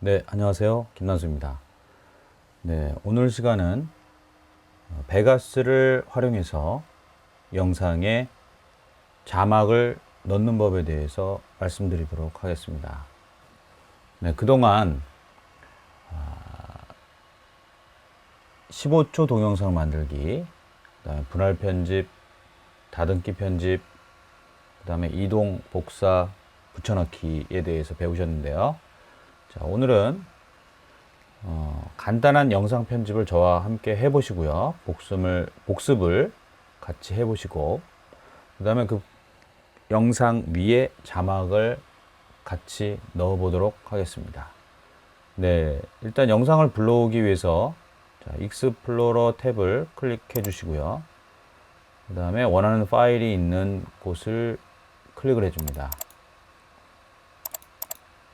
네, 안녕하세요. 김난수입니다. 네, 오늘 시간은 베가스를 활용해서 영상에 자막을 넣는 법에 대해서 말씀드리도록 하겠습니다. 네, 그동안 15초 동영상 만들기, 그다음에 분할 편집, 다듬기 편집, 그다음에 이동, 복사, 붙여넣기에 대해서 배우셨는데요. 자, 오늘은 간단한 영상 편집을 저와 함께 해보시고요. 복습을 같이 해보시고, 그 다음에 그 영상 위에 자막을 같이 넣어보도록 하겠습니다. 네, 일단 영상을 불러오기 위해서 익스플로러 탭을 클릭해 주시고요. 그 다음에 원하는 파일이 있는 곳을 클릭을 해줍니다.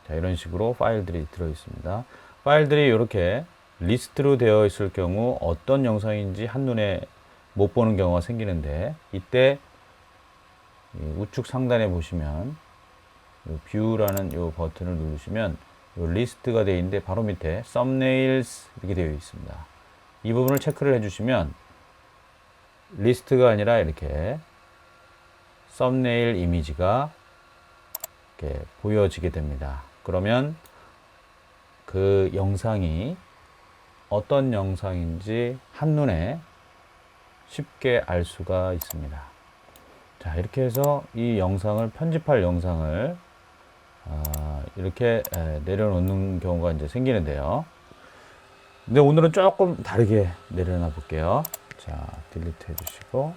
자, 이런 식으로 파일들이 들어 있습니다. 파일들이 이렇게 리스트로 되어 있을 경우 어떤 영상인지 한눈에 못 보는 경우가 생기는데, 이때 우측 상단에 보시면 뷰라는 이 버튼을 누르시면 리스트가 되어 있는데 바로 밑에 썸네일스 이렇게 되어 있습니다. 이 부분을 체크를 해주시면 리스트가 아니라 이렇게 썸네일 이미지가 이렇게 보여지게 됩니다. 그러면 그 영상이 어떤 영상인지 한눈에 쉽게 알 수가 있습니다. 자, 이렇게 해서 이 영상을 편집할 영상을 이렇게 내려놓는 경우가 이제 생기는데요. 근데 오늘은 조금 다르게 내려놔 볼게요. 자, 딜리트 해주시고,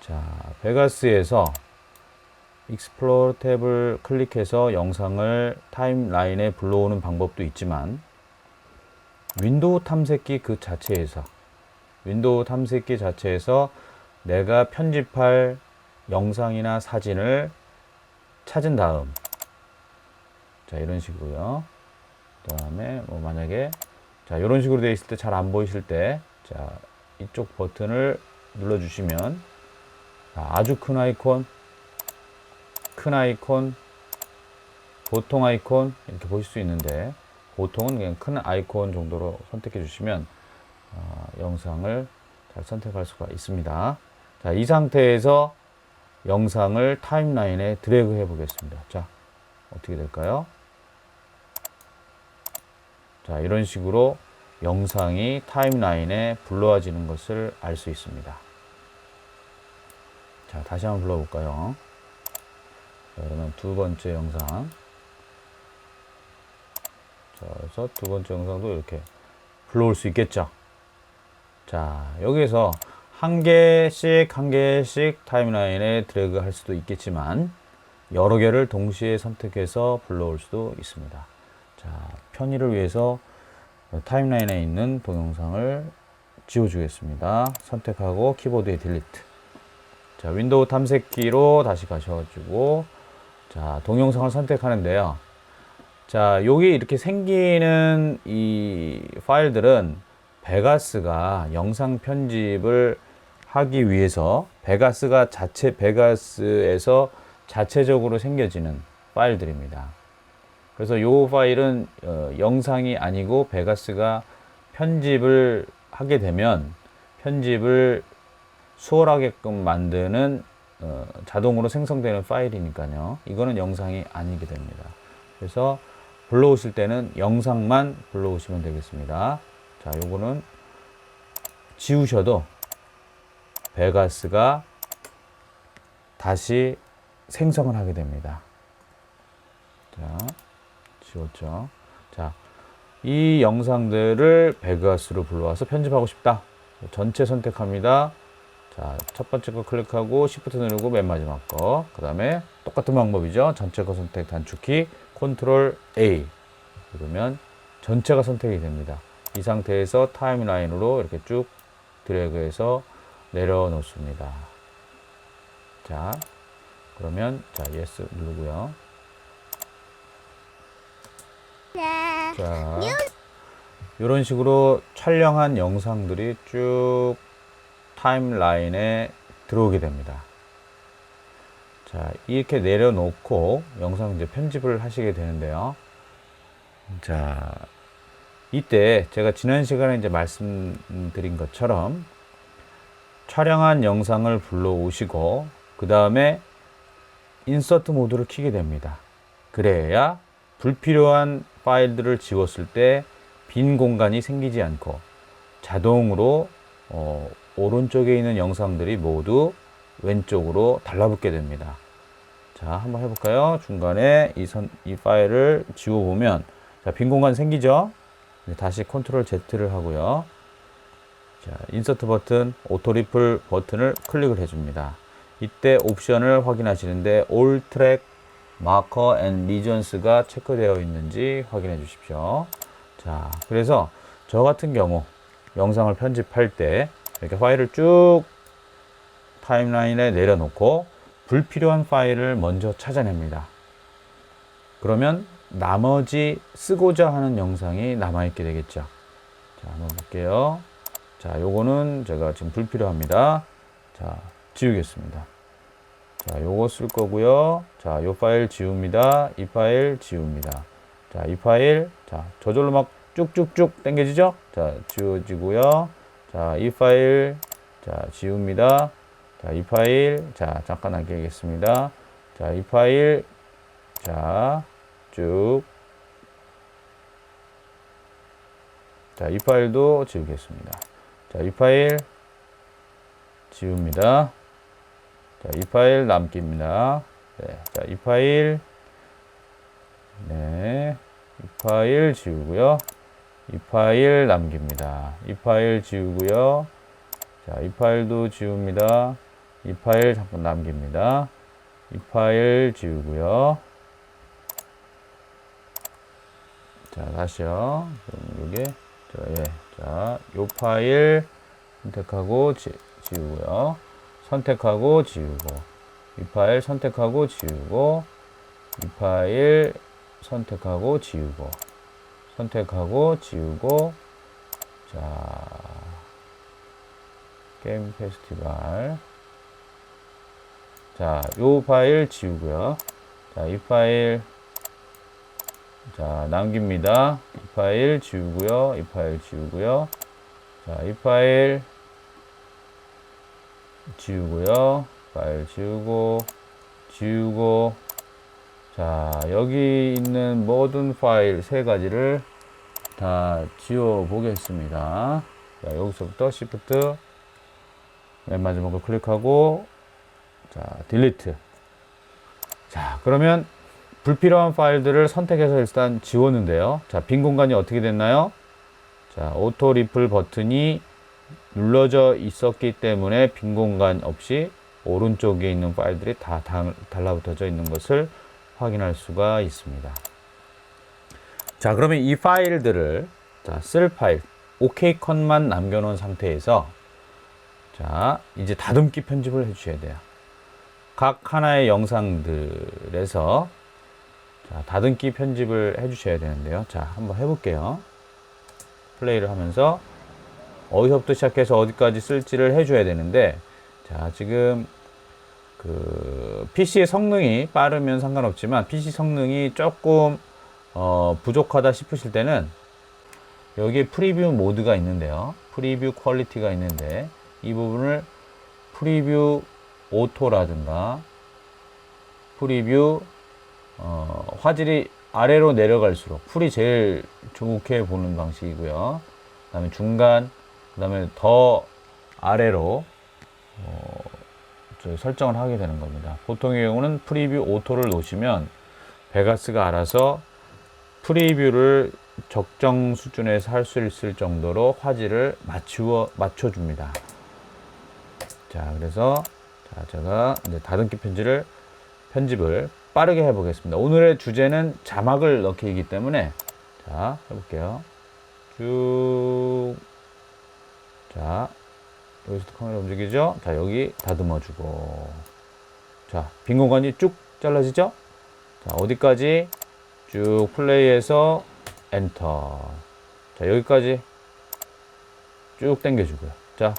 자, 베가스에서 익스플로러 탭을 클릭해서 영상을 타임라인에 불러오는 방법도 있지만, 윈도우 탐색기 자체에서 내가 편집할 영상이나 사진을 찾은 다음, 자, 이런 식으로요. 그 다음에 만약에 자, 이런 식으로 되어 있을 때 잘 안 보이실 때, 자, 이쪽 버튼을 눌러주시면 아주 큰 아이콘, 보통 아이콘 이렇게 보실 수 있는데, 보통은 그냥 큰 아이콘 정도로 선택해 주시면 영상을 잘 선택할 수가 있습니다. 자, 이 상태에서 영상을 타임라인에 드래그 해 보겠습니다. 자, 어떻게 될까요? 자, 이런 식으로 영상이 타임라인에 불러와지는 것을 알 수 있습니다. 자, 다시 한번 불러볼까요? 자, 그러면 두 번째 영상. 자, 그래서 두 번째 영상도 이렇게 불러올 수 있겠죠. 자, 여기에서 한 개씩 타임라인에 드래그 할 수도 있겠지만, 여러 개를 동시에 선택해서 불러올 수도 있습니다. 자, 편의를 위해서 타임라인에 있는 동영상을 지워주겠습니다. 선택하고 키보드에 딜리트. 자, 윈도우 탐색기로 다시 가셔가지고, 자, 동영상을 선택하는데요. 자, 여기 이렇게 생기는 이 파일들은 베가스가 영상 편집을 하기 위해서 베가스에서 자체적으로 생겨지는 파일들입니다. 그래서 이 파일은 영상이 아니고 베가스가 편집을 하게 되면 편집을 수월하게끔 만드는 자동으로 생성되는 파일이니까요. 이거는 영상이 아니게 됩니다. 그래서 불러오실 때는 영상만 불러오시면 되겠습니다. 자, 요거는 지우셔도 베가스가 다시 생성을 하게 됩니다. 자, 지웠죠. 자, 이 영상들을 베가스로 불러와서 편집하고 싶다. 전체 선택합니다. 자, 첫 번째 거 클릭하고 Shift 누르고 맨 마지막 거. 그 다음에 똑같은 방법이죠. 전체 거 선택 단축키 Ctrl A 누르면 전체가 선택이 됩니다. 이 상태에서 타임라인으로 이렇게 쭉 드래그해서 내려놓습니다. 자, 그러면 자, Yes 누르고요. 자, 이런 식으로 촬영한 영상들이 쭉 타임라인에 들어오게 됩니다. 자, 이렇게 내려놓고 영상 이제 편집을 하시게 되는데요. 자, 이때 제가 지난 시간에 이제 말씀드린 것처럼 촬영한 영상을 불러오시고 그 다음에 인서트 모드를 켜게 됩니다. 그래야 불필요한 파일들을 지웠을 때 빈 공간이 생기지 않고 자동으로 오른쪽에 있는 영상들이 모두 왼쪽으로 달라붙게 됩니다. 자, 한번 해볼까요? 중간에 이 파일을 지워보면 자, 빈 공간 생기죠? 다시 컨트롤 Z를 하고요. 자, 인서트 버튼, 오토 리플 버튼을 클릭을 해줍니다. 이때 옵션을 확인하시는데 All Track, Marker and Regions가 체크되어 있는지 확인해 주십시오. 자, 그래서 저 같은 경우 영상을 편집할 때 이렇게 파일을 쭉 타임라인에 내려놓고 불필요한 파일을 먼저 찾아냅니다. 그러면 나머지 쓰고자 하는 영상이 남아있게 되겠죠. 자, 한번 볼게요. 자, 요거는 제가 지금 불필요합니다. 자, 지우겠습니다. 자, 요거 쓸 거고요. 자, 요 파일 지웁니다. 이 파일 지웁니다. 자, 이 파일, 자, 저절로 막 쭉쭉쭉 당겨지죠? 자, 지워지고요. 자, 이 파일, 자, 지웁니다. 자, 이 파일, 자, 잠깐 남기겠습니다. 자, 이 파일, 자, 쭉. 자, 이 파일도 지우겠습니다. 자, 이 파일 지웁니다. 자, 이 파일 남깁니다. 네, 자, 이 파일, 네, 이 파일 지우고요. 이 파일 남깁니다. 이 파일 지우고요. 자, 이 파일도 지웁니다. 이 파일 잠깐 남깁니다. 이 파일 지우고요. 자, 다시요. 여기, 자, 예. 자, 요 파일 선택하고 지우고요. 선택하고 지우고. 이 파일 선택하고 지우고. 이 파일 선택하고 지우고. 선택하고 지우고. 자, 게임 페스티벌. 자, 요 파일 지우고요. 자, 이 파일 자, 남깁니다. 이 파일 지우고요. 이 파일 지우고요. 자, 이 파일 지우고요. 파일 지우고, 지우고. 자, 여기 있는 모든 파일 세 가지를 다 지워 보겠습니다. 자, 여기서부터 Shift 맨 마지막으로 클릭하고, 자, 딜리트. 자, 그러면 불필요한 파일들을 선택해서 일단 지웠는데요. 자, 빈 공간이 어떻게 됐나요? 자, 오토 리플 버튼이 눌러져 있었기 때문에 빈 공간 없이 오른쪽에 있는 파일들이 다 달라붙어져 있는 것을 확인할 수가 있습니다. 자, 그러면 이 파일들을 자, 쓸 파일 OK 컷만 남겨놓은 상태에서 자, 이제 다듬기 편집을 해주셔야 돼요. 각 하나의 영상들에서 자, 다듬기 편집을 해주셔야 되는데요. 자, 한번 해볼게요. 플레이를 하면서 어디서부터 시작해서 어디까지 쓸지를 해줘야 되는데, 자, 지금 그 PC의 성능이 빠르면 상관없지만 PC 성능이 조금 부족하다 싶으실 때는 여기에 프리뷰 모드가 있는데요. 프리뷰 퀄리티가 있는데 이 부분을 프리뷰 오토라든가 프리뷰 화질이 아래로 내려갈수록 풀이 제일 좋게 보는 방식이고요. 그 다음에 중간, 그 다음에 더 아래로 설정을 하게 되는 겁니다. 보통의 경우는 프리뷰 오토를 놓으시면 베가스가 알아서 프리뷰를 적정 수준에서 할 수 있을 정도로 화질을 맞춰줍니다. 자, 그래서 자, 제가 이제 다듬기 편집을 빠르게 해보겠습니다. 오늘의 주제는 자막을 넣기이기 때문에 자, 해볼게요. 쭉. 자, 여기서 카메라 움직이죠? 자, 여기 다듬어주고. 자, 빈 공간이 쭉 잘라지죠? 자, 어디까지? 쭉 플레이해서 엔터. 자, 여기까지 쭉 당겨주고요. 자,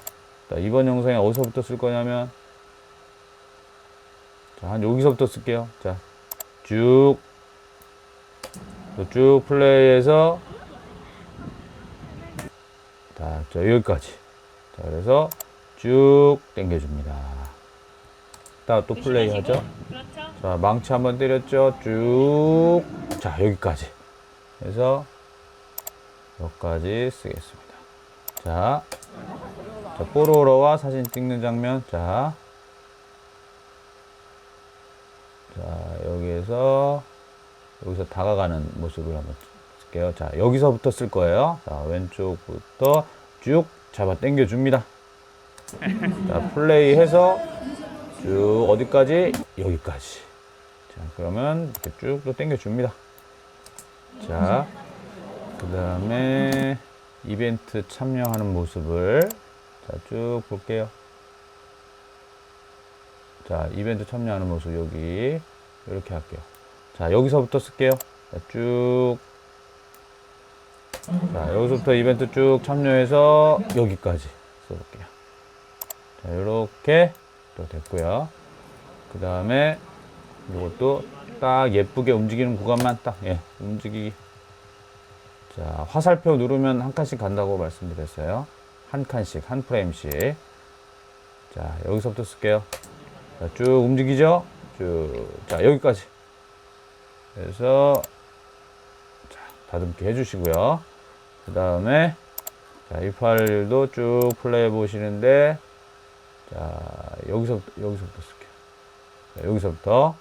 이번 영상에 어디서부터 쓸 거냐면 자, 한 여기서부터 쓸게요. 자, 쭉 쭉 플레이해서 자, 여기까지. 자, 그래서 쭉 당겨줍니다. 또 플레이 하죠. 자, 망치 한번 때렸죠. 쭉. 자, 여기까지. 그래서 여기까지 쓰겠습니다. 자, 뽀로로와 사진 찍는 장면. 자, 여기서 다가가는 모습을 한번 쓸게요. 자, 여기서부터 쓸 거예요. 자, 왼쪽부터 쭉 잡아 당겨 줍니다. 자, 플레이 해서 쭉 어디까지? 여기까지. 자, 그러면 이렇게 쭉 또 당겨 줍니다. 자, 그 다음에 이벤트 참여하는 모습을 자, 쭉 볼게요. 자, 이벤트 참여하는 모습 여기 이렇게 할게요. 자, 여기서부터 쓸게요. 자, 쭉. 자, 여기서부터 이벤트 쭉 참여해서 여기까지 써볼게요. 자, 이렇게 또 됐고요. 그 다음에 이것도 딱 예쁘게 움직이는 구간만 딱, 예, 움직이기. 자, 화살표 누르면 한 칸씩 간다고 말씀드렸어요. 한 칸씩, 한 프레임씩. 자, 여기서부터 쓸게요. 자, 쭉 움직이죠? 쭉. 자, 여기까지. 그래서, 자, 다듬기 해주시고요. 그 다음에, 자, 이 파일도 쭉 플레이 해 보시는데, 자, 여기서부터 쓸게요. 자, 여기서부터.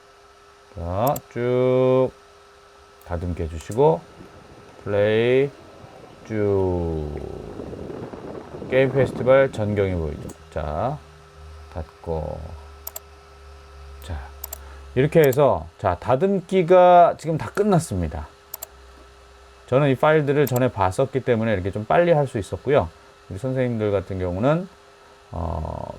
자, 쭉 다듬기 해주시고, 플레이, 쭉. 게임 페스티벌 전경이 보이죠. 자, 닫고. 자, 이렇게 해서, 자, 다듬기가 지금 다 끝났습니다. 저는 이 파일들을 전에 봤었기 때문에 이렇게 좀 빨리 할 수 있었고요. 우리 선생님들 같은 경우는,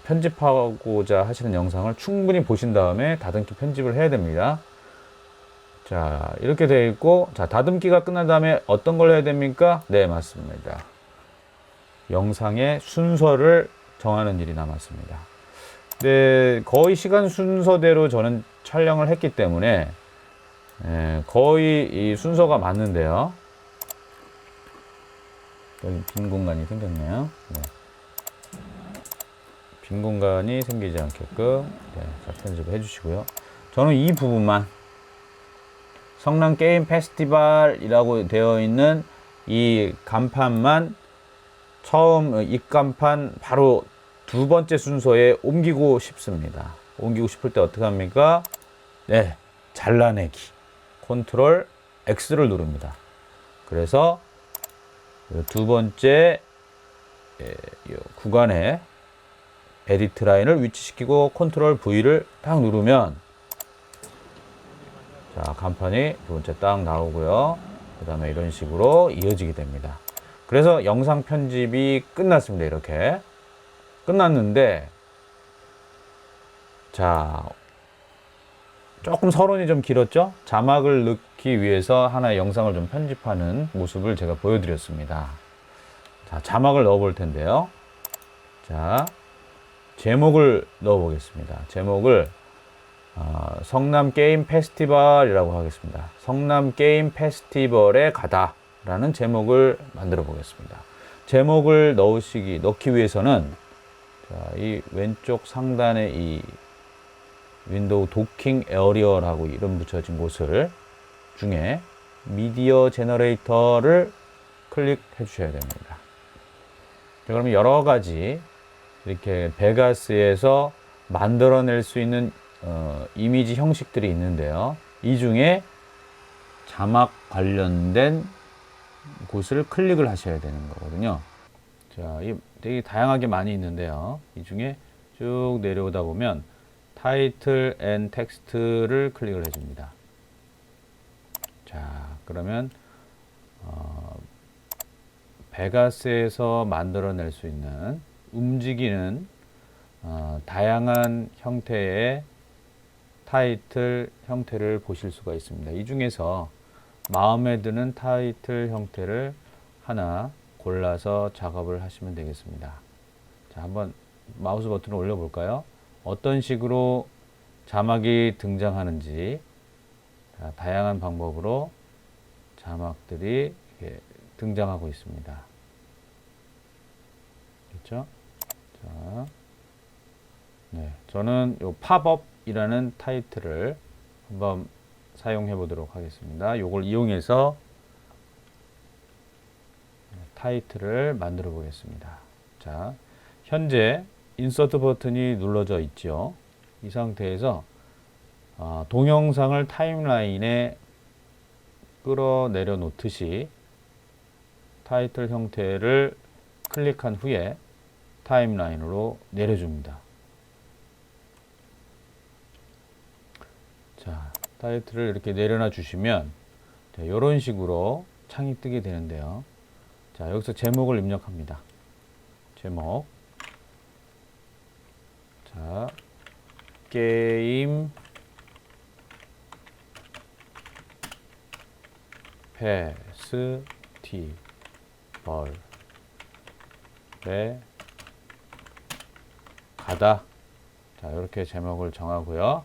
편집하고자 하시는 영상을 충분히 보신 다음에 다듬기 편집을 해야 됩니다. 자, 이렇게 되어 있고, 자, 다듬기가 끝난 다음에 어떤 걸 해야 됩니까? 네, 맞습니다. 영상의 순서를 정하는 일이 남았습니다. 네, 거의 시간 순서대로 저는 촬영을 했기 때문에, 거의 이 순서가 맞는데요. 여기 빈 공간이 생겼네요. 네. 빈 공간이 생기지 않게끔, 네, 자, 편집을 해주시고요. 저는 이 부분만, 성남 게임 페스티벌이라고 되어 있는 이 간판만 처음 입간판 바로 두 번째 순서에 옮기고 싶습니다. 옮기고 싶을 때 어떻게 합니까? 네, 잘라내기. 컨트롤 X를 누릅니다. 그래서 두 번째 구간에 에디트 라인을 위치시키고 컨트롤 V를 딱 누르면 자, 간판이 두 번째 딱 나오고요. 그 다음에 이런 식으로 이어지게 됩니다. 그래서 영상 편집이 끝났습니다. 이렇게 끝났는데, 자, 조금 서론이 좀 길었죠? 자막을 넣기 위해서 하나의 영상을 좀 편집하는 모습을 제가 보여드렸습니다. 자, 자막을 넣어 볼 텐데요. 자, 제목을 넣어 보겠습니다. 제목을 성남 게임 페스티벌이라고 하겠습니다. 성남 게임 페스티벌에 가다 라는 제목을 만들어 보겠습니다. 제목을 넣기 위해서는 자, 이 왼쪽 상단에 이 윈도우 도킹 에어리어라고 이름 붙여진 곳을 중에 미디어 제너레이터를 클릭해 주셔야 됩니다. 자, 그러면 여러 가지 이렇게 베가스에서 만들어낼 수 있는 이미지 형식들이 있는데요. 이 중에 자막 관련된 곳을 클릭을 하셔야 되는 거거든요. 자, 되게 다양하게 많이 있는데요. 이 중에 쭉 내려오다 보면 타이틀 앤 텍스트를 클릭을 해줍니다. 자, 그러면 베가스에서 만들어낼 수 있는 움직이는 다양한 형태의 타이틀 형태를 보실 수가 있습니다. 이 중에서 마음에 드는 타이틀 형태를 하나 골라서 작업을 하시면 되겠습니다. 자, 한번 마우스 버튼을 올려 볼까요? 어떤 식으로 자막이 등장하는지 자, 다양한 방법으로 자막들이 이렇게 등장하고 있습니다. 그렇죠? 자, 네, 저는 요 팝업이라는 타이틀을 한번 사용해 보도록 하겠습니다. 요걸 이용해서 타이틀을 만들어 보겠습니다. 자, 현재 인서트 버튼이 눌러져 있죠. 이 상태에서 동영상을 타임라인에 끌어내려 놓듯이 타이틀 형태를 클릭한 후에 타임라인으로 내려줍니다. 자, 타이틀을 이렇게 내려놔 주시면 이런 식으로 창이 뜨게 되는데요. 자, 여기서 제목을 입력합니다. 제목. 자, 게임 페스티벌에 가다. 자, 이렇게 제목을 정하고요.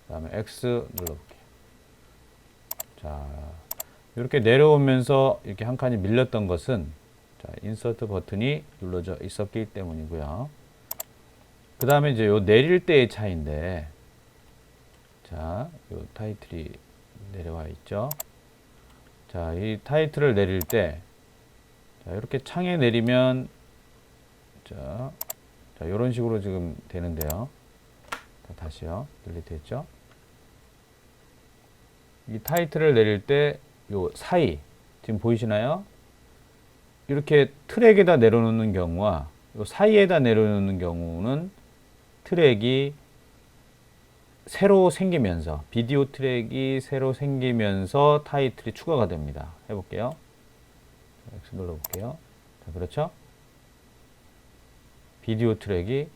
그 다음에 X 눌러볼게요. 자, 이렇게 내려오면서 이렇게 한 칸이 밀렸던 것은 자, 인서트 버튼이 눌러져 있었기 때문이고요. 그 다음에 이제 요 내릴 때의 차이인데, 자, 요 타이틀이 내려와 있죠. 자, 이 타이틀을 내릴 때, 자, 이렇게 창에 내리면, 자, 요런 식으로 지금 되는데요. 다시요. 딜리트 했죠. 이 타이틀을 내릴 때, 요 사이, 지금 보이시나요? 이렇게 트랙에다 내려놓는 경우와 요 사이에다 내려놓는 경우는 트랙이 새로 생기면서, 비디오 트랙이 새로 생기면서 타이틀이 추가가 됩니다. 해볼게요. X 눌러볼게요. 자, 그렇죠? 비디오 트랙이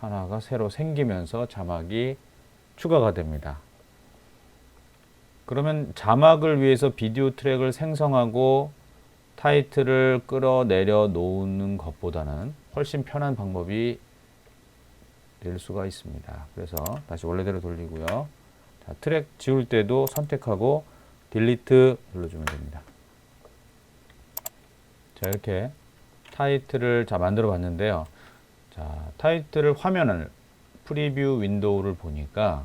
하나가 새로 생기면서 자막이 추가가 됩니다. 그러면 자막을 위해서 비디오 트랙을 생성하고 타이틀을 끌어내려 놓는 것보다는 훨씬 편한 방법이 될 수가 있습니다. 그래서 다시 원래대로 돌리고요. 자, 트랙 지울 때도 선택하고 딜리트 눌러주면 됩니다. 자, 이렇게 타이틀을 만들어 봤는데요. 자, 타이틀을 화면을 프리뷰 윈도우를 보니까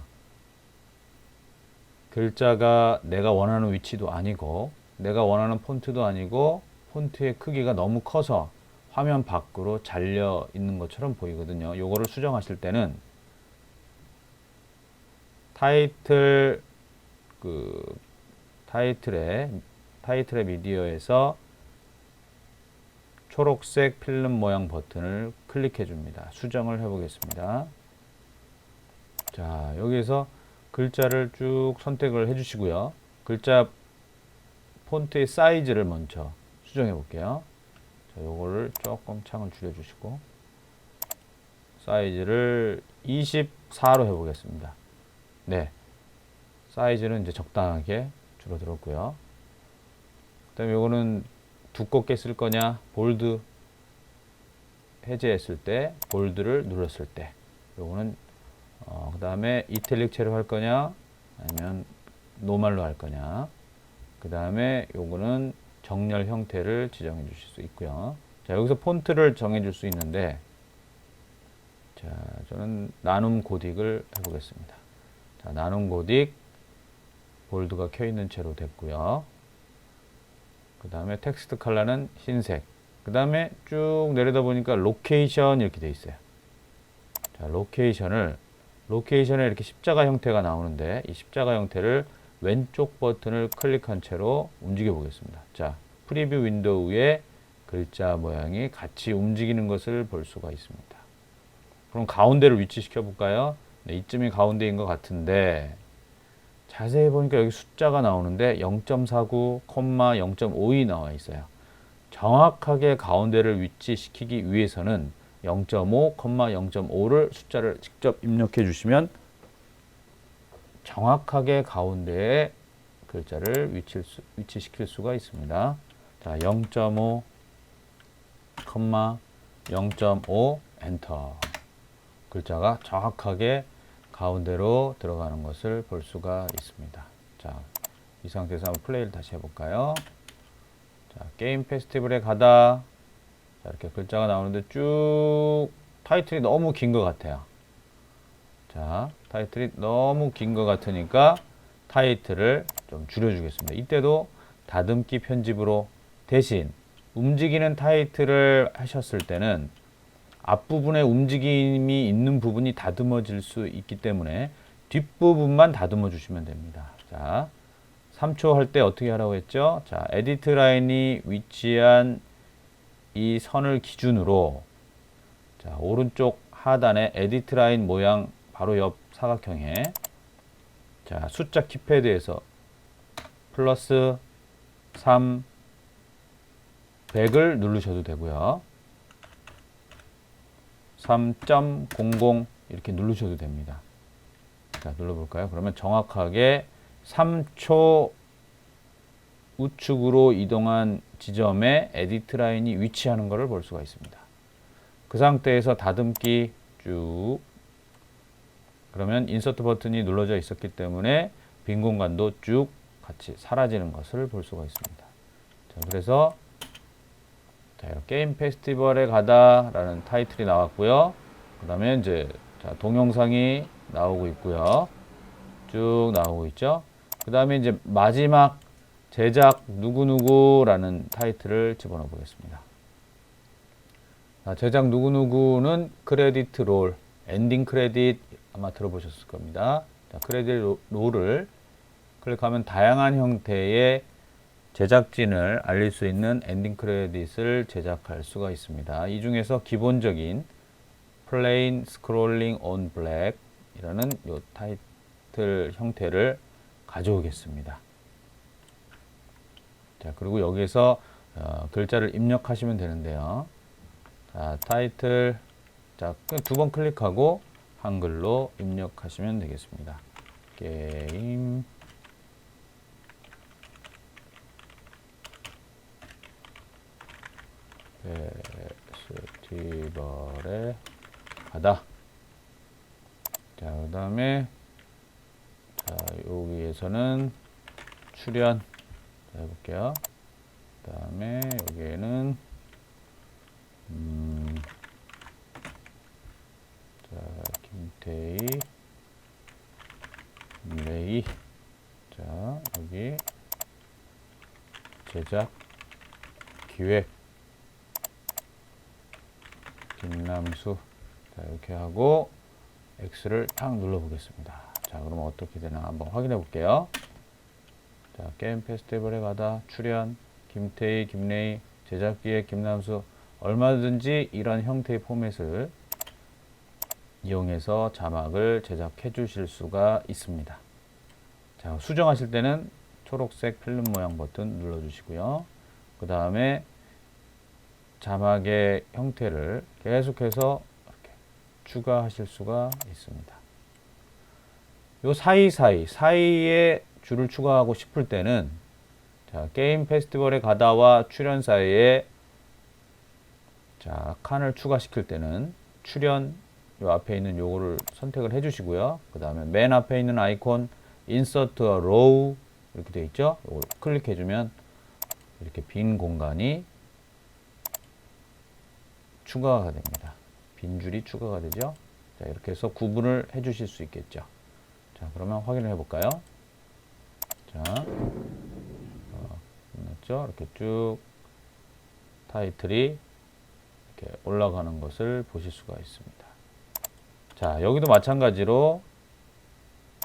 글자가 내가 원하는 위치도 아니고 내가 원하는 폰트도 아니고 폰트의 크기가 너무 커서 화면 밖으로 잘려 있는 것처럼 보이거든요. 요거를 수정하실 때는 타이틀의 미디어에서 초록색 필름 모양 버튼을 클릭해 줍니다. 수정을 해 보겠습니다. 자, 여기에서 글자를 쭉 선택을 해 주시고요. 글자 폰트의 사이즈를 먼저 수정해 볼게요. 자, 요거를 조금 창을 줄여 주시고 사이즈를 24로 해 보겠습니다. 네. 사이즈는 이제 적당하게 줄어들었고요. 그다음에 요거는 두껍게 쓸 거냐, 볼드 해제했을 때, 볼드를 눌렀을 때, 요거는 그 다음에 이탈릭 채로 할 거냐, 아니면 노말로 할 거냐, 그 다음에 요거는 정렬 형태를 지정해 주실 수 있고요. 자, 여기서 폰트를 정해 줄 수 있는데, 자, 저는 나눔 고딕을 해보겠습니다. 자, 나눔 고딕, 볼드가 켜 있는 채로 됐고요. 그 다음에 텍스트 컬러는 흰색. 그 다음에 쭉 내려다 보니까 로케이션 이렇게 돼 있어요. 자, 로케이션에 이렇게 십자가 형태가 나오는데 이 십자가 형태를 왼쪽 버튼을 클릭한 채로 움직여 보겠습니다. 자, 프리뷰 윈도우에 글자 모양이 같이 움직이는 것을 볼 수가 있습니다. 그럼 가운데를 위치시켜 볼까요? 네, 이쯤이 가운데인 것 같은데 자세히 보니까 여기 숫자가 나오는데 0.49, 0.52 나와 있어요. 정확하게 가운데를 위치시키기 위해서는 0.5, 0.5를 숫자를 직접 입력해 주시면 정확하게 가운데에 글자를 위치시킬 수가 있습니다. 자, 0.5, 0.5 엔터. 글자가 정확하게 가운데로 들어가는 것을 볼 수가 있습니다. 자, 이 상태에서 한번 플레이를 다시 해볼까요? 자, 게임 페스티벌에 가다. 자, 이렇게 글자가 나오는데 쭉 타이틀이 너무 긴 것 같아요. 자, 타이틀이 너무 긴 것 같으니까 타이틀을 좀 줄여주겠습니다. 이때도 다듬기 편집으로 대신 움직이는 타이틀을 하셨을 때는 앞부분에 움직임이 있는 부분이 다듬어질 수 있기 때문에 뒷부분만 다듬어 주시면 됩니다. 자, 3초 할 때 어떻게 하라고 했죠? 자, 에디트 라인이 위치한 이 선을 기준으로 자, 오른쪽 하단에 에디트 라인 모양 바로 옆 사각형에 자, 숫자 키패드에서 플러스 3 100을 누르셔도 되고요. 3.00 이렇게 누르셔도 됩니다. 자, 눌러볼까요? 그러면 정확하게 3초 우측으로 이동한 지점에 에디트 라인이 위치하는 것을 볼 수가 있습니다. 그 상태에서 다듬기 쭉 그러면 인서트 버튼이 눌러져 있었기 때문에 빈 공간도 쭉 같이 사라지는 것을 볼 수가 있습니다. 자, 그래서 자, 게임 페스티벌에 가다 라는 타이틀이 나왔고요. 그 다음에 이제 자, 동영상이 나오고 있고요. 쭉 나오고 있죠. 그 다음에 이제 마지막 제작 누구누구라는 타이틀을 집어넣어 보겠습니다. 자, 제작 누구누구는 크레디트 롤, 엔딩 크레딧 아마 들어보셨을 겁니다. 자, 크레딧 롤을 클릭하면 다양한 형태의 제작진을 알릴 수 있는 엔딩 크레딧을 제작할 수가 있습니다. 이 중에서 기본적인 Plain Scrolling on Black 이라는 요 타이틀 형태를 가져오겠습니다. 자, 그리고 여기서 글자를 입력하시면 되는데요. 자, 타이틀 자, 두 번 클릭하고 한글로 입력하시면 되겠습니다. 게임 페스티벌에 가다. 자, 그 다음에 자, 여기에서는 출연 자, 해볼게요. 그 다음에 여기에는 자, 김태희 레이 자, 여기 제작 기획 김남수 자, 이렇게 하고 X를 딱 눌러 보겠습니다. 자, 그러면 어떻게 되나 한번 확인해 볼게요. 자, 게임 페스티벌에 가다 출연 김태희 김레이 제작기획 김남수 얼마든지 이런 형태의 포맷을 이용해서 자막을 제작해 주실 수가 있습니다. 자, 수정하실 때는 초록색 필름 모양 버튼 눌러 주시고요. 그 다음에 자막의 형태를 계속해서 이렇게 추가하실 수가 있습니다. 요 사이에 줄을 추가하고 싶을 때는 자, 게임 페스티벌에 가다와 출연 사이에 자, 칸을 추가시킬 때는 출연 요 앞에 있는 요거를 선택을 해 주시고요. 그 다음에 맨 앞에 있는 아이콘 Insert a Row 이렇게 되어 있죠. 요걸 클릭해 주면 이렇게 빈 공간이 추가가 됩니다. 빈 줄이 추가가 되죠. 자, 이렇게 해서 구분을 해 주실 수 있겠죠. 자, 그러면 확인을 해 볼까요? 자, 끝났죠? 이렇게 쭉 타이틀이 이렇게 올라가는 것을 보실 수가 있습니다. 자, 여기도 마찬가지로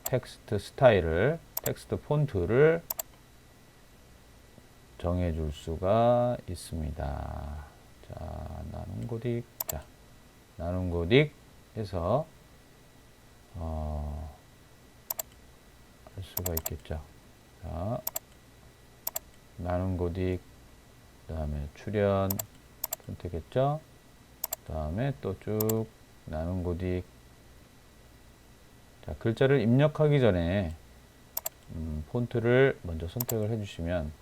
텍스트 스타일을, 텍스트 폰트를 정해줄 수가 있습니다. 자, 나눔 고딕, 자, 나눔 고딕 해서 할 수가 있겠죠. 자, 나눔 고딕, 그 다음에 출연 선택했죠. 그 다음에 또 쭉 나눔 고딕. 자, 글자를 입력하기 전에 폰트를 먼저 선택을 해주시면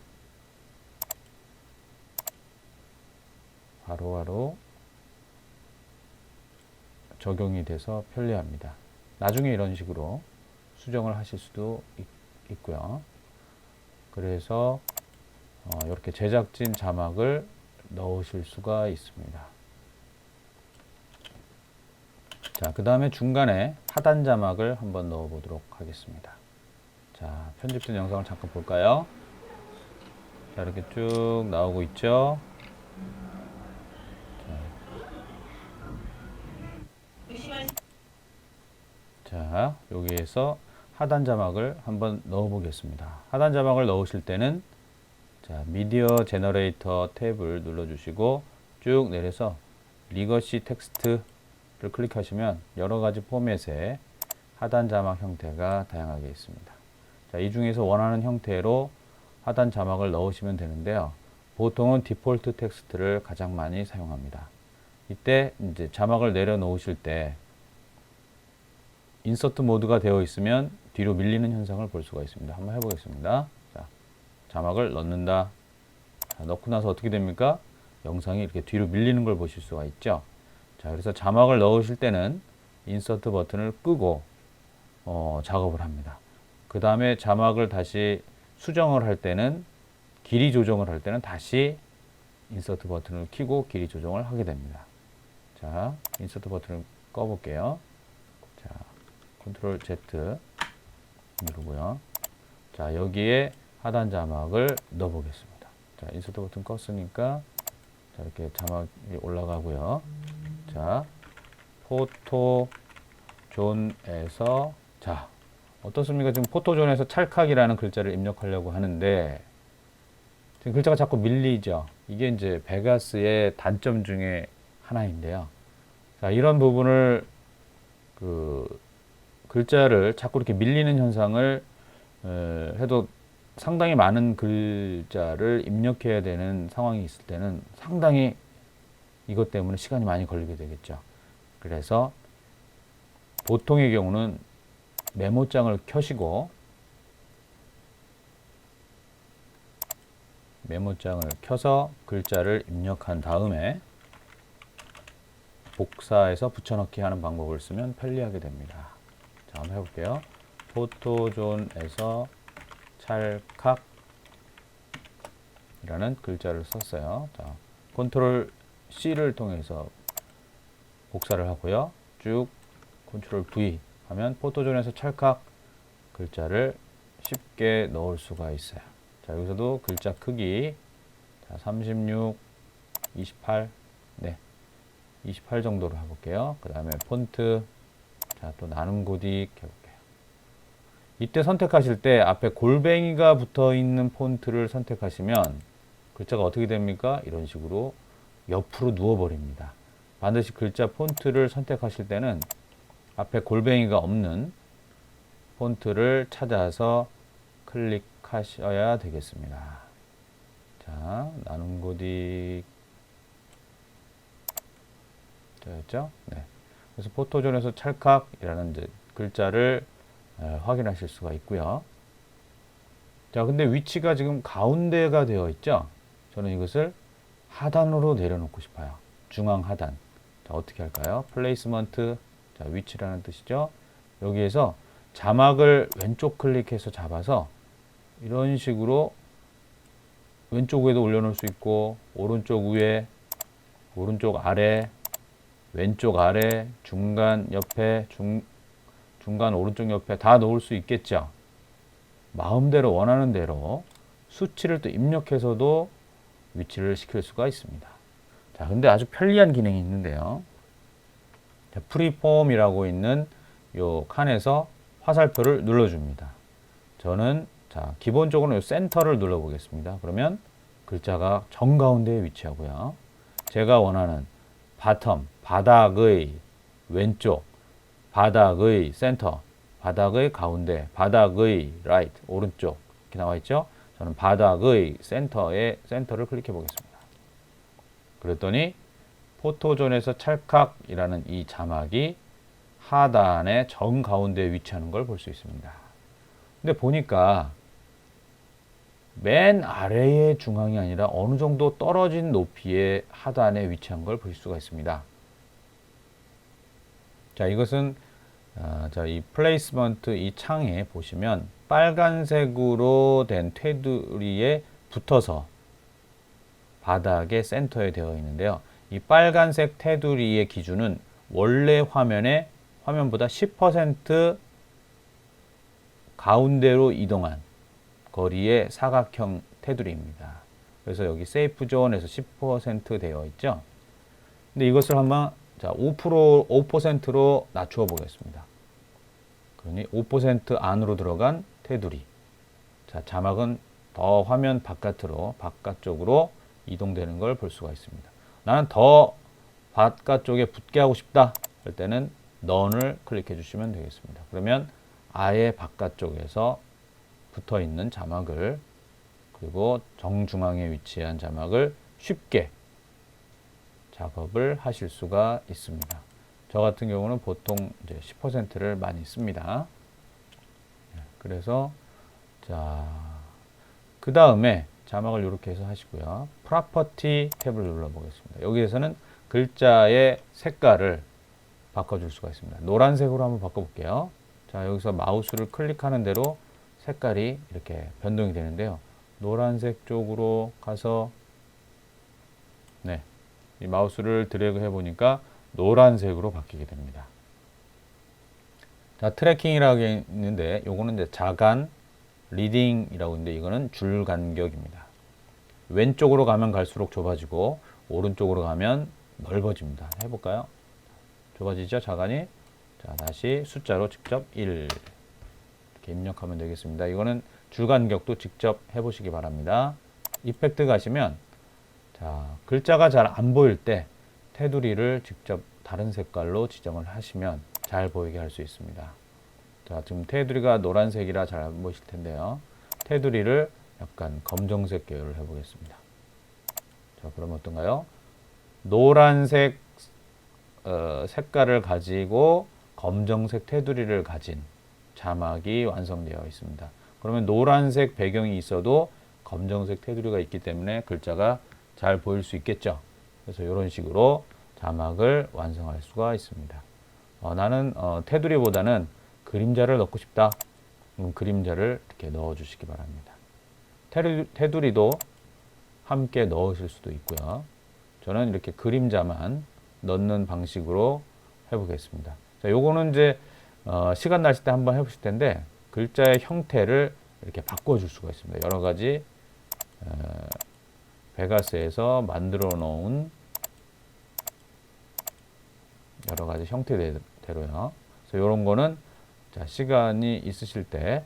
바로바로 적용이 돼서 편리합니다. 나중에 이런 식으로 수정을 하실 수도 있고요. 그래서 이렇게 제작진 자막을 넣으실 수가 있습니다. 자, 그 다음에 중간에 하단 자막을 한번 넣어 보도록 하겠습니다. 자, 편집된 영상을 잠깐 볼까요? 자, 이렇게 쭉 나오고 있죠. 자, 여기에서 하단 자막을 한번 넣어 보겠습니다. 하단 자막을 넣으실 때는 자, 미디어 제너레이터 탭을 눌러 주시고 쭉 내려서 리거시 텍스트를 클릭하시면 여러 가지 포맷의 하단 자막 형태가 다양하게 있습니다. 자, 이 중에서 원하는 형태로 하단 자막을 넣으시면 되는데요. 보통은 디폴트 텍스트를 가장 많이 사용합니다. 이때 이제 자막을 내려놓으실 때 인서트 모드가 되어 있으면 뒤로 밀리는 현상을 볼 수가 있습니다. 한번 해보겠습니다. 자, 자막을 넣는다. 자, 넣고 나서 어떻게 됩니까? 영상이 이렇게 뒤로 밀리는 걸 보실 수가 있죠. 자, 그래서 자막을 넣으실 때는 인서트 버튼을 끄고 작업을 합니다. 그 다음에 자막을 다시 수정을 할 때는 길이 조정을 할 때는 다시 인서트 버튼을 켜고 길이 조정을 하게 됩니다. 자, 인서트 버튼을 꺼볼게요. 자, 컨트롤 Z 누르고요. 자, 여기에 하단 자막을 넣어 보겠습니다. 자, 인서트 버튼 껐으니까 자, 이렇게 자막이 올라가고요. 자, 포토존에서 자, 어떻습니까? 지금 포토존에서 찰칵이라는 글자를 입력하려고 하는데 지금 글자가 자꾸 밀리죠. 이게 이제 베가스의 단점 중에 하나인데요. 자, 이런 부분을 글자를 자꾸 이렇게 밀리는 현상을 해도 상당히 많은 글자를 입력해야 되는 상황이 있을 때는 상당히 이것 때문에 시간이 많이 걸리게 되겠죠. 그래서 보통의 경우는 메모장을 켜시고 메모장을 켜서 글자를 입력한 다음에 복사해서 붙여넣기 하는 방법을 쓰면 편리하게 됩니다. 자, 한번 해볼게요. 포토존에서 찰칵 이라는 글자를 썼어요. 자, 컨트롤 C를 통해서 복사를 하고요. 쭉 컨트롤 V 하면 포토존에서 찰칵 글자를 쉽게 넣을 수가 있어요. 자, 여기서도 글자 크기 자, 36, 28, 네, 28 정도로 해볼게요. 그 다음에 폰트 자, 또 나눔 고딕 해볼게요. 이때 선택하실 때 앞에 골뱅이가 붙어 있는 폰트를 선택하시면 글자가 어떻게 됩니까? 이런 식으로 옆으로 누워버립니다. 반드시 글자 폰트를 선택하실 때는 앞에 골뱅이가 없는 폰트를 찾아서 클릭하셔야 되겠습니다. 자, 나눔 고딕 되었죠? 네. 그래서 포토존에서 찰칵이라는 이제 글자를 확인하실 수가 있고요. 자, 근데 위치가 지금 가운데가 되어 있죠? 저는 이것을 하단으로 내려놓고 싶어요. 중앙 하단. 자, 어떻게 할까요? 플레이스먼트. 자, 위치라는 뜻이죠. 여기에서 자막을 왼쪽 클릭해서 잡아서 이런 식으로 왼쪽 위에도 올려놓을 수 있고 오른쪽 위에, 오른쪽 아래, 왼쪽 아래, 중간 옆에, 중간 오른쪽 옆에 다 놓을 수 있겠죠. 마음대로 원하는 대로 수치를 또 입력해서도 위치를 시킬 수가 있습니다. 자, 근데 아주 편리한 기능이 있는데요. 자, 프리폼이라고 있는 요 칸에서 화살표를 눌러줍니다. 저는 자, 기본적으로 요 센터를 눌러보겠습니다. 그러면 글자가 정가운데에 위치하고요. 제가 원하는 바텀, 바닥의 왼쪽, 바닥의 센터, 바닥의 가운데, 바닥의 라이트, 오른쪽 이렇게 나와 있죠. 저는 바닥의 센터를 클릭해 보겠습니다. 그랬더니 포토존에서 찰칵이라는 이 자막이 하단의 정가운데에 위치하는 걸 볼 수 있습니다. 근데 보니까 맨 아래의 중앙이 아니라 어느 정도 떨어진 높이의 하단에 위치한 걸 볼 수가 있습니다. 자, 이것은 자, 이 플레이스먼트 이 창에 보시면 빨간색으로 된 테두리에 붙어서 바닥에 센터에 되어 있는데요. 이 빨간색 테두리의 기준은 원래 화면보다 10% 가운데로 이동한 거리의 사각형 테두리입니다. 그래서 여기 세이프 존에서 10% 되어 있죠. 근데 이것을 한번 자, 5%로 낮추어 보겠습니다. 그러니 5% 안으로 들어간 테두리. 자, 자막은 더 화면 바깥쪽으로 이동되는 걸 볼 수가 있습니다. 나는 더 바깥쪽에 붙게 하고 싶다. 할 때는 None을 클릭해 주시면 되겠습니다. 그러면 아예 바깥쪽에서 붙어 있는 자막을 그리고 정중앙에 위치한 자막을 쉽게 작업을 하실 수가 있습니다. 저 같은 경우는 보통 이제 10%를 많이 씁니다. 그래서 자, 그 다음에 자막을 이렇게 해서 하시고요. 프로퍼티 탭을 눌러보겠습니다. 여기에서는 글자의 색깔을 바꿔줄 수가 있습니다. 노란색으로 한번 바꿔볼게요. 자, 여기서 마우스를 클릭하는 대로 색깔이 이렇게 변동이 되는데요. 노란색 쪽으로 가서 네, 이 마우스를 드래그 해보니까 노란색으로 바뀌게 됩니다. 자, 트래킹이라고 있는데 요거는 이제 자간 리딩이라고 있는데 이거는 줄 간격입니다. 왼쪽으로 가면 갈수록 좁아지고 오른쪽으로 가면 넓어집니다. 해볼까요? 좁아지죠? 자간이. 자, 다시 숫자로 직접 1 이렇게 입력하면 되겠습니다. 이거는 줄 간격도 직접 해보시기 바랍니다. 이펙트 가시면 자, 글자가 잘 안 보일 때 테두리를 직접 다른 색깔로 지정을 하시면 잘 보이게 할 수 있습니다. 자, 지금 테두리가 노란색이라 잘 안 보이실 텐데요. 테두리를 약간 검정색 계열을 해보겠습니다. 자, 그럼 어떤가요? 노란색 색깔을 가지고 검정색 테두리를 가진 자막이 완성되어 있습니다. 그러면 노란색 배경이 있어도 검정색 테두리가 있기 때문에 글자가 잘 보일 수 있겠죠. 그래서 이런 식으로 자막을 완성할 수가 있습니다. 나는 테두리보다는 그림자를 넣고 싶다. 그럼 그림자를 이렇게 넣어 주시기 바랍니다. 테두리도 함께 넣으실 수도 있고요. 저는 이렇게 그림자만 넣는 방식으로 해보겠습니다. 자, 요거는 이제 시간 나실 때 한번 해보실 텐데 글자의 형태를 이렇게 바꿔줄 수가 있습니다. 여러 가지 베가스에서 만들어 놓은 여러 가지 형태대로요. 그래서 이런 거는 자, 시간이 있으실 때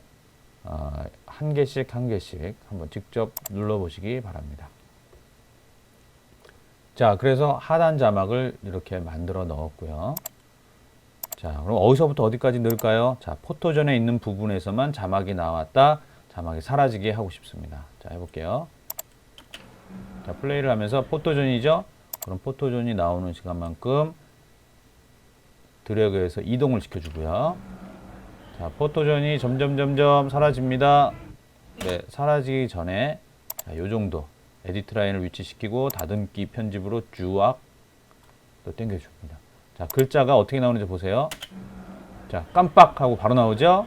한 개씩 한번 직접 눌러보시기 바랍니다. 자, 그래서 하단 자막을 이렇게 만들어 넣었고요. 자, 그럼 어디서부터 어디까지 넣을까요? 자, 포토존에 있는 부분에서만 자막이 나왔다. 자막이 사라지게 하고 싶습니다. 자, 해볼게요. 자, 플레이를 하면서 포토존이죠? 그럼 포토존이 나오는 시간만큼 드래그해서 이동을 시켜주고요. 자, 포토존이 점점 사라집니다. 네, 사라지기 전에 자, 요 정도 에디트 라인을 위치시키고 다듬기 편집으로 쭉 또 당겨줍니다. 자, 글자가 어떻게 나오는지 보세요. 자, 깜빡하고 바로 나오죠?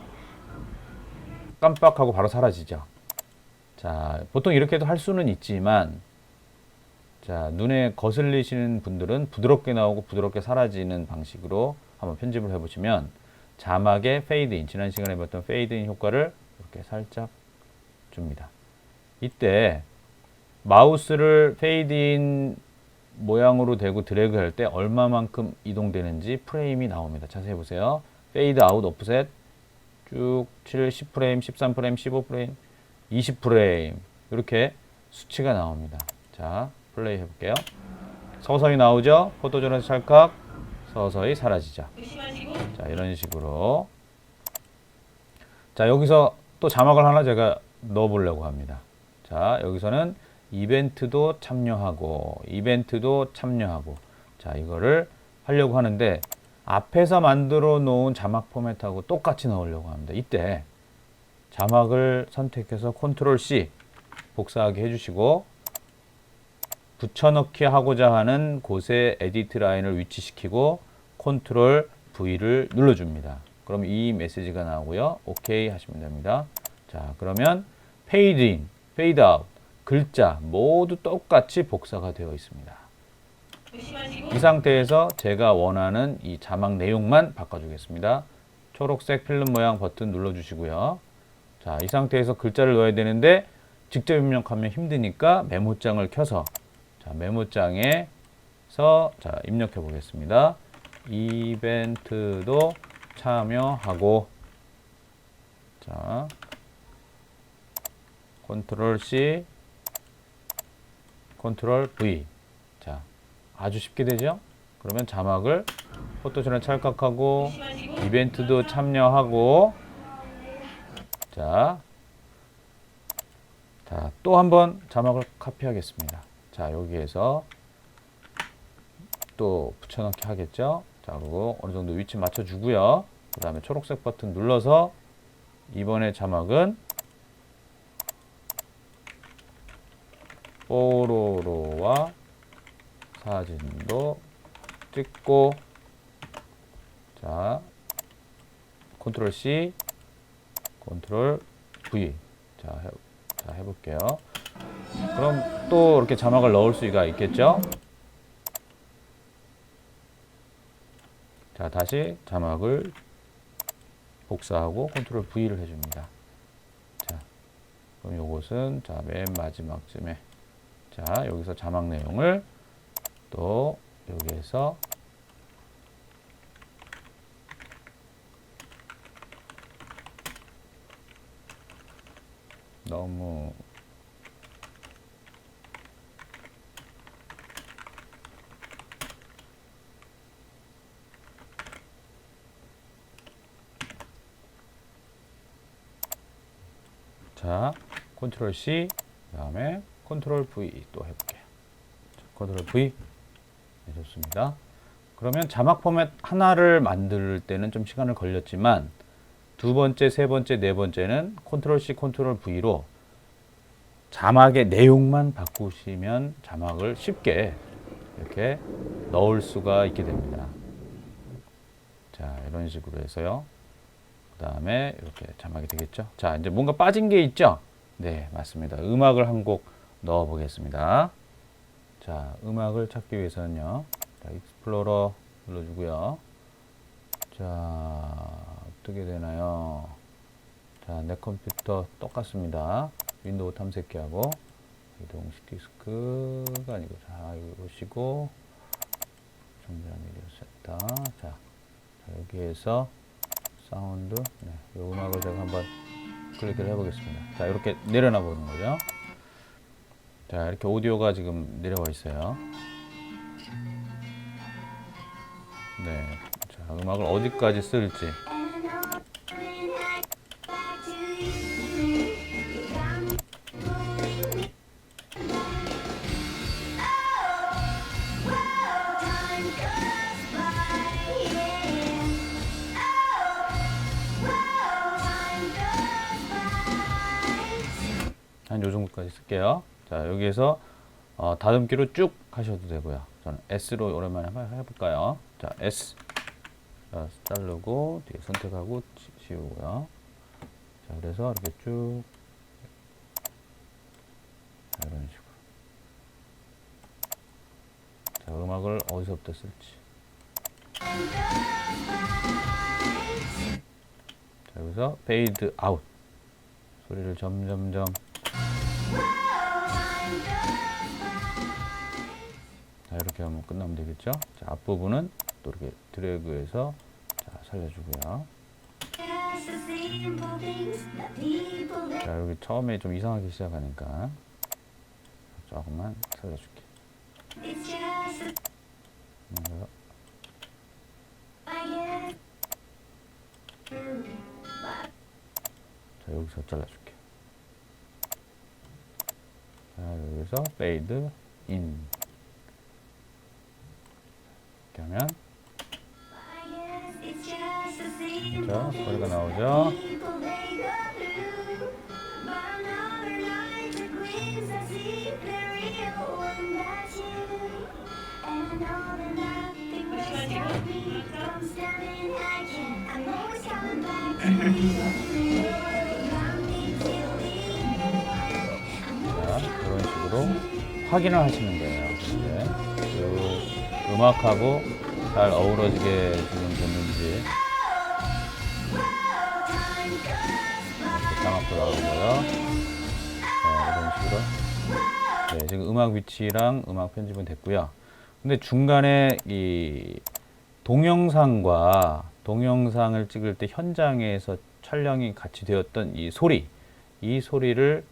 깜빡하고 바로 사라지죠? 자, 보통 이렇게도 할 수는 있지만 자, 눈에 거슬리시는 분들은 부드럽게 나오고 부드럽게 사라지는 방식으로 한번 편집을 해보시면 자막의 페이드인, 지난 시간에 봤던 페이드인 효과를 이렇게 살짝 줍니다. 이때 마우스를 페이드인 모양으로 대고 드래그 할 때 얼마만큼 이동되는지 프레임이 나옵니다. 자세히 보세요. 페이드 아웃 오프셋 쭉 7, 10프레임, 13프레임, 15프레임, 20프레임 이렇게 수치가 나옵니다. 자, 플레이 해볼게요. 서서히 나오죠? 포토존에서 찰칵 서서히 사라지죠. 자, 이런 식으로 자, 여기서 또 자막을 하나 제가 넣어 보려고 합니다. 자, 여기서는 이벤트도 참여하고 자, 이거를 하려고 하는데 앞에서 만들어 놓은 자막 포맷하고 똑같이 넣으려고 합니다. 이때 자막을 선택해서 컨트롤 C 복사하게 해주시고 붙여넣기 하고자 하는 곳에 에디트 라인을 위치시키고 컨트롤 V를 눌러줍니다. 그럼 이 메시지가 나오고요. 오케이 하시면 됩니다. 자, 그러면 fade in, fade out 글자 모두 똑같이 복사가 되어 있습니다. 이 상태에서 제가 원하는 이 자막 내용만 바꿔주겠습니다. 초록색 필름 모양 버튼 눌러주시고요. 자, 이 상태에서 글자를 넣어야 되는데 직접 입력하면 힘드니까 메모장을 켜서 자, 메모장에서 자, 입력해 보겠습니다. 이벤트도 참여하고 자, 컨트롤 C, 컨트롤 V. 자, 아주 쉽게 되죠? 그러면 자막을 포토존에 찰칵하고 이벤트도 참여하고 자, 또 한번 자막을 카피하겠습니다. 자, 여기에서 또 붙여넣기 하겠죠? 자, 그리고 어느 정도 위치 맞춰주고요. 그 다음에 초록색 버튼 눌러서 이번에 자막은 뽀로로와 사진도 찍고 자, 컨트롤 C, 컨트롤 V. 자, 해볼게요. 그럼 또 이렇게 자막을 넣을 수가 있겠죠? 자, 다시 자막을 복사하고 컨트롤 V를 해줍니다. 자, 그럼 요것은 자, 맨 마지막쯤에 자, 여기서 자막 내용을 또 여기에서 너무 자, 컨트롤 C 그 다음에 컨트롤 V 또 해볼게요. 자, 컨트롤 V 네, 좋습니다. 그러면 자막 포맷 하나를 만들 때는 좀 시간을 걸렸지만 두 번째, 세 번째, 네 번째는 컨트롤 C, 컨트롤 V로 자막의 내용만 바꾸시면 자막을 쉽게 이렇게 넣을 수가 있게 됩니다. 자, 이런 식으로 해서요. 그 다음에 이렇게 자막이 되겠죠. 자, 이제 뭔가 빠진 게 있죠? 네, 맞습니다. 음악을 한 곡 넣어 보겠습니다. 자, 음악을 찾기 위해서는요. 자, 익스플로러 눌러주고요. 자, 어떻게 되나요? 자, 내 컴퓨터 똑같습니다. 윈도우 탐색기하고 이동식 디스크가 아니고 자, 이거 보시고 정렬 미디어 센터. 자, 여기에서 사운드 네, 이 음악을 제가 한번 클릭을 해보겠습니다. 자, 이렇게 내려놔 보는 거죠. 자, 이렇게 오디오가 지금 내려와 있어요. 네, 자, 음악을 어디까지 쓸지. 한 요 정도까지 쓸게요. 자, 여기에서 다듬기로 쭉 하셔도 되고요. 저는 S로 오랜만에 한번 해볼까요? 자, S 자, 자르고 뒤에 선택하고 지우고요. 자, 그래서 이렇게 쭉 자, 이런 식으로. 자, 음악을 어디서부터 쓸지. 자, 여기서 fade out 소리를 점점점 자, 이렇게 하면 끝나면 되겠죠? 자, 앞부분은 또 이렇게 드래그해서 자, 살려주고요. 자, 여기 처음에 좀 이상하게 시작하니까 조금만 살려줄게. 자, 여기서 잘라줄게. 자, 여기서 fade in 이렇게 하면 자, 소리가 나오죠. 자, 이런 식으로 확인을 하시는 거예요. 이제 그 음악하고 잘 어우러지게 지금 됐는지. 이렇게 장압도 나오고요. 자, 이런 식으로. 네, 지금 음악 위치랑 음악 편집은 됐고요. 근데 중간에 이 동영상과 동영상을 찍을 때 현장에서 촬영이 같이 되었던 이 소리를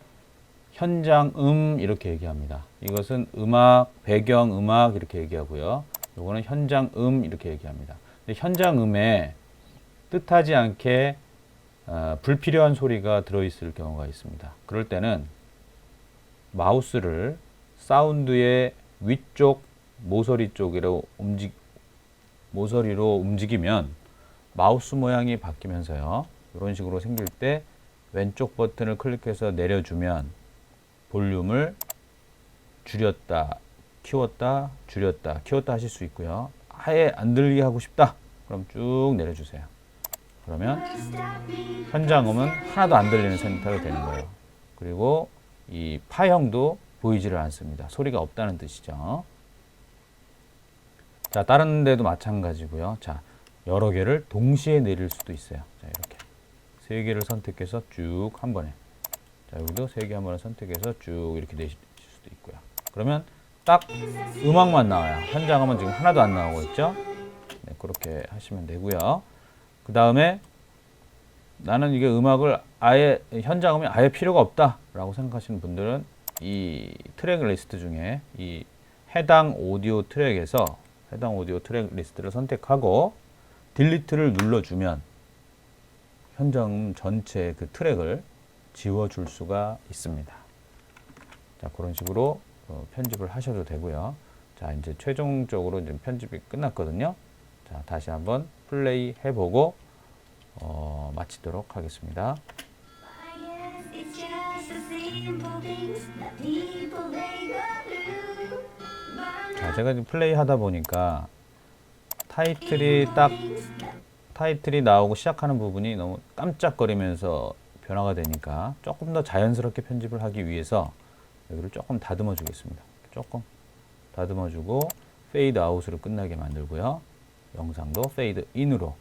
현장음 이렇게 얘기합니다. 이것은 음악, 배경음악 이렇게 얘기하고요. 이거는 현장음 이렇게 얘기합니다. 근데 현장음에 뜻하지 않게 불필요한 소리가 들어있을 경우가 있습니다. 그럴 때는 마우스를 사운드의 위쪽 모서리 쪽으로 모서리로 움직이면 마우스 모양이 바뀌면서요. 이런 식으로 생길 때 왼쪽 버튼을 클릭해서 내려주면 볼륨을 줄였다, 키웠다, 줄였다, 키웠다 하실 수 있고요. 아예 안 들리게 하고 싶다. 그럼 쭉 내려주세요. 그러면 현장음은 하나도 안 들리는 선택이 되는 거예요. 그리고 이 파형도 보이지를 않습니다. 소리가 없다는 뜻이죠. 자, 다른 데도 마찬가지고요. 자, 여러 개를 동시에 내릴 수도 있어요. 자, 이렇게 세 개를 선택해서 쭉 한 번에. 자, 여기도 세 개 한 번에 선택해서 쭉 이렇게 내실 수도 있고요. 그러면 딱 음악만 나와요. 현장음은 지금 하나도 안 나오고 있죠. 네, 그렇게 하시면 되고요. 그 다음에 나는 이게 음악을 아예 현장음이 아예 필요가 없다라고 생각하시는 분들은 이 트랙 리스트 중에 이 해당 오디오 트랙에서 해당 오디오 트랙 리스트를 선택하고 딜리트를 눌러주면 현장음 전체 그 트랙을 지워줄 수가 있습니다. 자, 그런 식으로 편집을 하셔도 되고요. 자, 이제 최종적으로 이제 편집이 끝났거든요. 자, 다시 한번 플레이 해보고 마치도록 하겠습니다. 자, 제가 지금 플레이 하다 보니까 타이틀이 나오고 시작하는 부분이 너무 깜짝거리면서 변화가 되니까 조금 더 자연스럽게 편집을 하기 위해서 여기를 조금 다듬어 주겠습니다. 조금 다듬어 주고 페이드 아웃으로 끝나게 만들고요. 영상도 페이드 인으로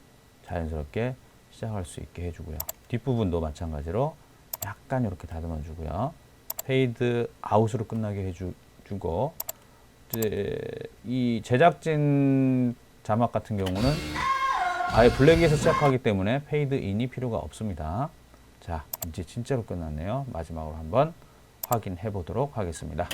자연스럽게 시작할 수 있게 해주고요. 뒷부분도 마찬가지로 약간 이렇게 다듬어 주고요. 페이드 아웃으로 끝나게 해주고 이제 이 제작진 자막 같은 경우는 아예 블랙에서 시작하기 때문에 페이드 인이 필요가 없습니다. 자, 이제 진짜로 끝났네요. 마지막으로 한번 확인해 보도록 하겠습니다.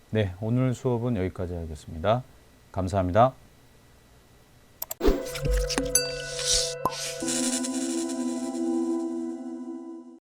네, 오늘 수업은 여기까지 하겠습니다. 감사합니다.